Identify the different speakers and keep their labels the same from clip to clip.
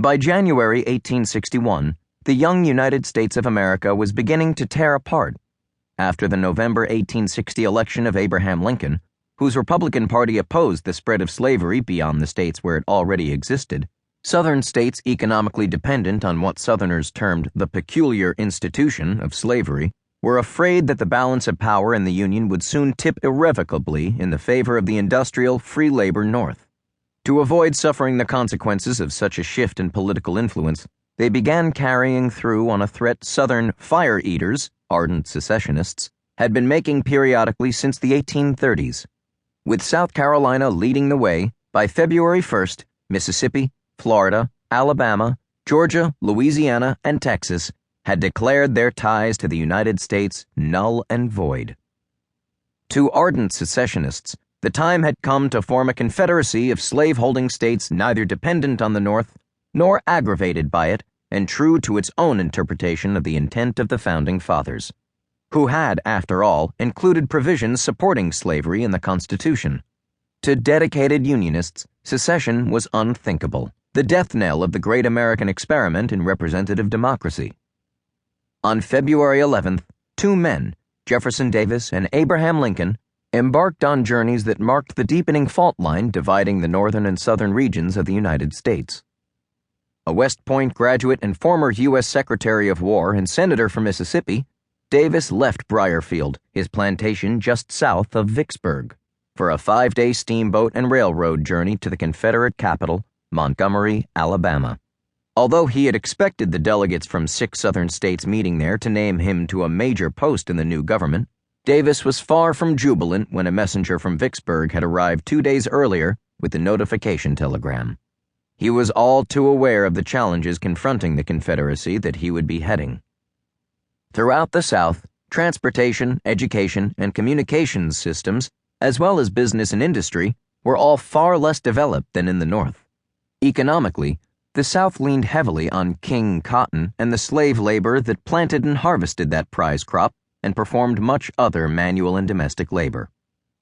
Speaker 1: By January 1861, the young United States of America was beginning to tear apart. After the November 1860 election of Abraham Lincoln, whose Republican Party opposed the spread of slavery beyond the states where it already existed, Southern states economically dependent on what Southerners termed the peculiar institution of slavery were afraid that the balance of power in the Union would soon tip irrevocably in the favor of the industrial, free labor North. To avoid suffering the consequences of such a shift in political influence, they began carrying through on a threat Southern fire eaters, ardent secessionists, had been making periodically since the 1830s. With South Carolina leading the way, by February 1st, Mississippi, Florida, Alabama, Georgia, Louisiana, and Texas had declared their ties to the United States null and void. To ardent secessionists, the time had come to form a confederacy of slave-holding states neither dependent on the North nor aggravated by it, and true to its own interpretation of the intent of the Founding Fathers, who had, after all, included provisions supporting slavery in the Constitution. To dedicated Unionists, secession was unthinkable, the death knell of the great American experiment in representative democracy. On February 11th, two men, Jefferson Davis and Abraham Lincoln, embarked on journeys that marked the deepening fault line dividing the northern and southern regions of the United States. A West Point graduate and former U.S. Secretary of War and Senator from Mississippi, Davis left Briarfield, his plantation just south of Vicksburg, for a 5-day steamboat and railroad journey to the Confederate capital, Montgomery, Alabama. Although he had expected the delegates from 6 southern states meeting there to name him to a major post in the new government, Davis was far from jubilant when a messenger from Vicksburg had arrived 2 days earlier with the notification telegram. He was all too aware of the challenges confronting the Confederacy that he would be heading. Throughout the South, transportation, education, and communications systems, as well as business and industry, were all far less developed than in the North. Economically, the South leaned heavily on king cotton and the slave labor that planted and harvested that prize crop and performed much other manual and domestic labor.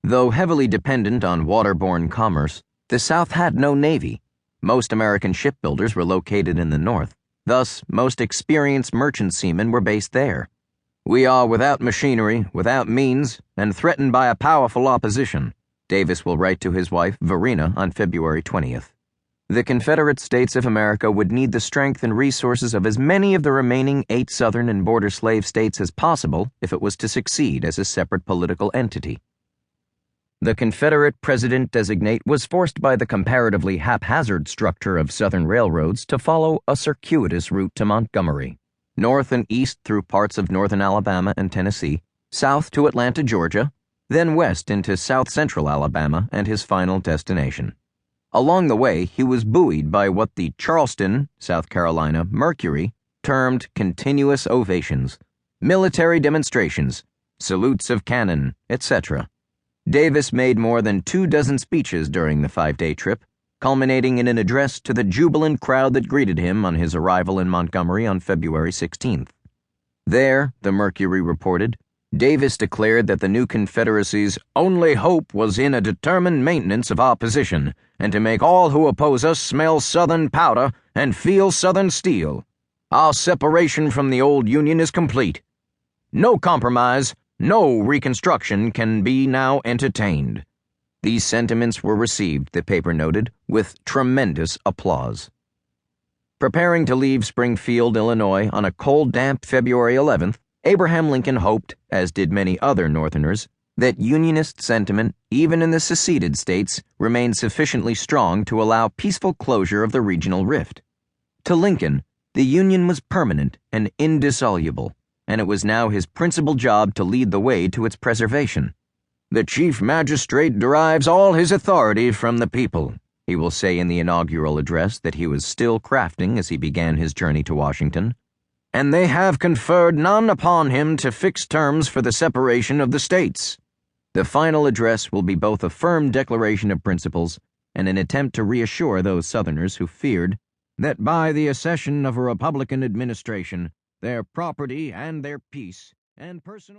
Speaker 1: Though heavily dependent on waterborne commerce, the South had no navy. Most American shipbuilders were located in the North, thus most experienced merchant seamen were based there. "We are without machinery, without means, and threatened by a powerful opposition," Davis will write to his wife, Verena, on February 20th. The Confederate States of America would need the strength and resources of as many of the remaining 8 southern and border slave states as possible if it was to succeed as a separate political entity. The Confederate president-designate was forced by the comparatively haphazard structure of southern railroads to follow a circuitous route to Montgomery, north and east through parts of northern Alabama and Tennessee, south to Atlanta, Georgia, then west into south-central Alabama and his final destination. Along the way, he was buoyed by what the Charleston, South Carolina, Mercury termed continuous ovations, military demonstrations, salutes of cannon, etc. Davis made more than 24 speeches during the 5-day trip, culminating in an address to the jubilant crowd that greeted him on his arrival in Montgomery on February 16th. There, the Mercury reported, Davis declared that the new Confederacy's only hope was in a determined maintenance of our position, and to make all who oppose us smell Southern powder and feel Southern steel. Our separation from the old Union is complete. No compromise, no reconstruction can be now entertained. These sentiments were received, the paper noted, with tremendous applause. Preparing to leave Springfield, Illinois on a cold, damp February 11th, Abraham Lincoln hoped, as did many other Northerners, that Unionist sentiment, even in the seceded states, remained sufficiently strong to allow peaceful closure of the regional rift. To Lincoln, the Union was permanent and indissoluble, and it was now his principal job to lead the way to its preservation. "The Chief Magistrate derives all his authority from the people," he will say in the inaugural address that he was still crafting as he began his journey to Washington, "and they have conferred none upon him to fix terms for the separation of the states." The final address will be both a firm declaration of principles and an attempt to reassure those Southerners who feared that by the accession of a Republican administration, their property and their peace and personal